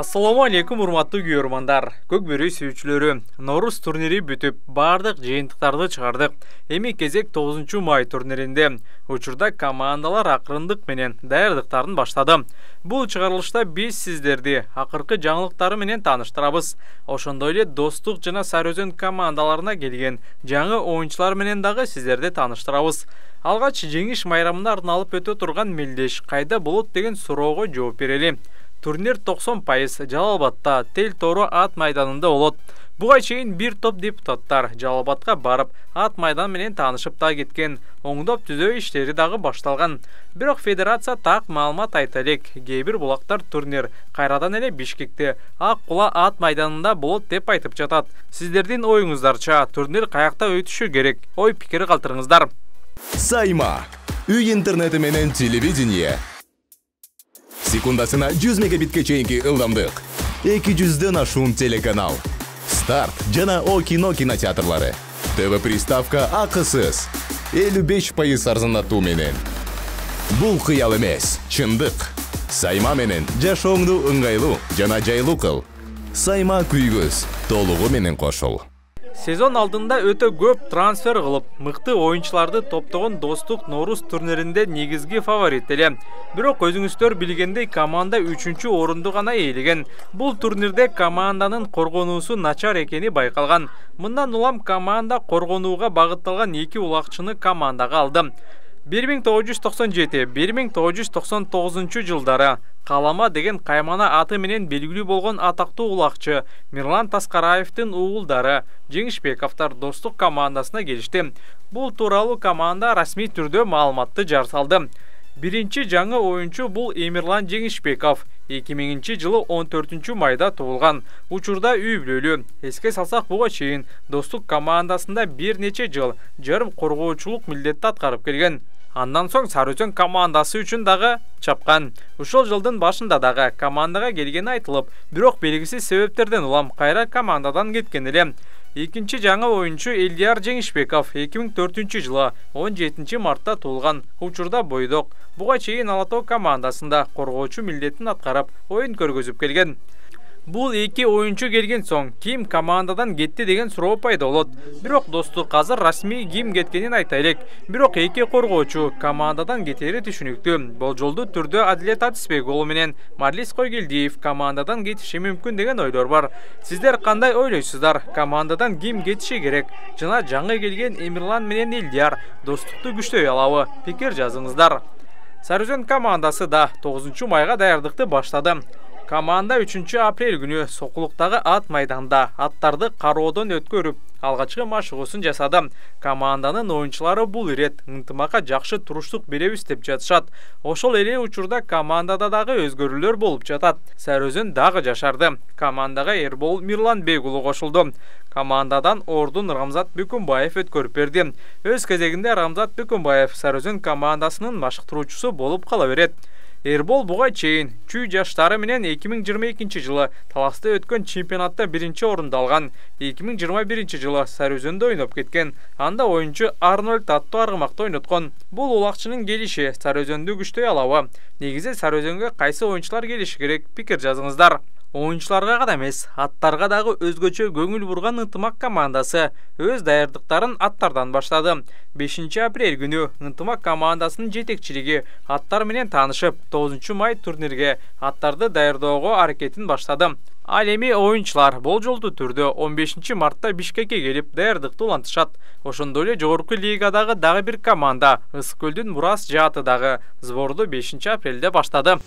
Assalamu алейкум, урматтуу көрөрмандар. Көк бөрү сүйүүчүлөрү, Норус турнири бүтүп, бардык жыйынтыктарды чыгардык. Эми кезек 9 май турниринде. Учурда командалар акырындык менен даярдыктарын баштады. Бул чыгарылышта биз сиздерди акыркы жаңылыктары менен тааныштырабыз. Ошондой эле Достук жана Сарыөзөн командаларына келген жаңы оюнчулар менен дагы сиздерди тааныштырабыз. Алгач жеңиш майрамына арналып өтө турган мелдеш кайда болот деген суроого жооп берели. Турнир 90% Жалалбатта Тел Тору ат майданында болот. Буга чейин бир топ депутаттар Жалалбатка барып, ат майдан менен таанышып та кеткен, оңдоп түзөө иштери дагы башталган. Бирок федерация так маалымат айта элек, кээ бир булактар турнир кайрадан эле Бишкекте Ак Кула ат майданында болот деп айтып жатат. Сиздердин оюңуздарча турнир каякта өтүшү керек? Ой пикир калтырыңыздар. Сайма. Үй интернети менен телевидение. Секундасына 100 мегабитке чейинки ылдамдык. 200дөн ашуун телеканал. Старт жана О кино кинотеатрлары. ТВ приставка акысыз. 55% арзандатуу менен. Бул кыял эмес, чындык. Сайма менен жашооңду ыңгайлуу жана жайлуу кыл. Сайма күйгөз, толугу менен кошул. Сезон алдында өтө көп трансфер кылып, мыкты оюнчуларды топтогон Достук Норус турниринде негизги фаворит эле. Бирок өзүңүздөр билгендей команда 3-чү орунду гана ээлеген. Бул турнирде команданын коргонуусу начар экени байкалган. Мындан улам команда коргонууга багытталган 2 улакчыны командага алды. 1997-1999 жылдары Калама деген каймана аты менен белгилүү болгон атактуу улакчы Мирлан Таскараевдин уулдары Жеңишбековдор Достук командасына келишти. Бул тууралуу команда расмий түрдө маалыматты жар салды. Биринчи жаңы оюнчу бул Эмирлан Жеңишбеков 2000 жылы 14 майда туулган. Учурда үй бүлөлүү. Эске салсак, буга чейин Достук командасында бир нече жыл жарым коргоочулук милдетти аткарып келген. Андан соң Сарыөзөн командасы үчүн дагы чапкан. Ушул жылдын башында дагы командага келгени айтылып, бирок белгисиз себептерден улам кайра командадан кеткен эле. Экинчи жаңы оюнчу Элдияр Жеңишбеков 2004 жылы 17 мартта туулган. Учурда бойдок. Буга чейин Ала Тоо командасында коргоочу милдетин аткарып, оюн көргөзүп келген. Бул эки оюнчу келген соң ким командадан кетти деген суроо пайда болот. Бирок Достук азыр расмий ким кеткенин айта элек. Бирок эки коргоочу командадан кетери түшүнүктүү. Болжолдуу түрдө Адилет Атисбекулу менен Марлис Койгелдиев командадан кетиши мүмкүн деген ойлор бар. Сиздер кандай ойлойсуздар? Командадан ким кетиши керек? Жана жаңы келген Эмирлан менен Элдияр Достукту күчтөй алабы? Пикир жазыңыздар. Сарыөзөн командасы да 9 майга даярдыкты баштады. Команда 3 апрель күнү Сокулуктагы ат майданда аттарды кароодон өткөрүп, алгачкы машыгуусун жасады. Команданын оюнчулары бул ирет ынтымакка жакшы туруштук беребиз деп жатышат. Ошол эле учурда командада дагы өзгөрүүлөр болуп жатат. Сарыөзөн дагы жашарды. Командага Эрбол Мирланбекулу кошулду. Командадан ордун Рамзат Бүкүнбаев өткөрүп берди. Өз кезегинде Рамзат Бүкүнбаев Сарыөзөн командасынын машыктыруучусу болуп кала берет. Эрбол буга чейин чүй жаштары менен 2022 жылы Таласта өткөн чемпионатта 1-чи орунду алган. 2021 жылы Сарыөзөндө ойноп кеткен. Анда оюнчу Арнольд аттуу аргымакта ойноткон. Бул улакчынын келиши Сарыөзөндү күчтөй алабы? Негизи Сарыөзөнгө кайсы оюнчулар келиши керек? Пикир жазыңыздар. Оюнчуларга гана эмес, аттарга дагы өзгөчө көңүл бурган ынтымак командасы өз даярдыктарын аттардан баштады. 5 апрель күнү ынтымак командасынын жетекчилиги аттар менен таанышып, 9 май турнирге аттарды даярдоого аракетин баштады. Ал эми оюнчулар болжолдуу түрдө 15 мартта Бишкекке келип даярдыкты улантышат. Ошондой эле жогорку лигадагы дагы бир команда Ысык көлдүн Мурас Жааты дагы сборду 5 апрелде баштады.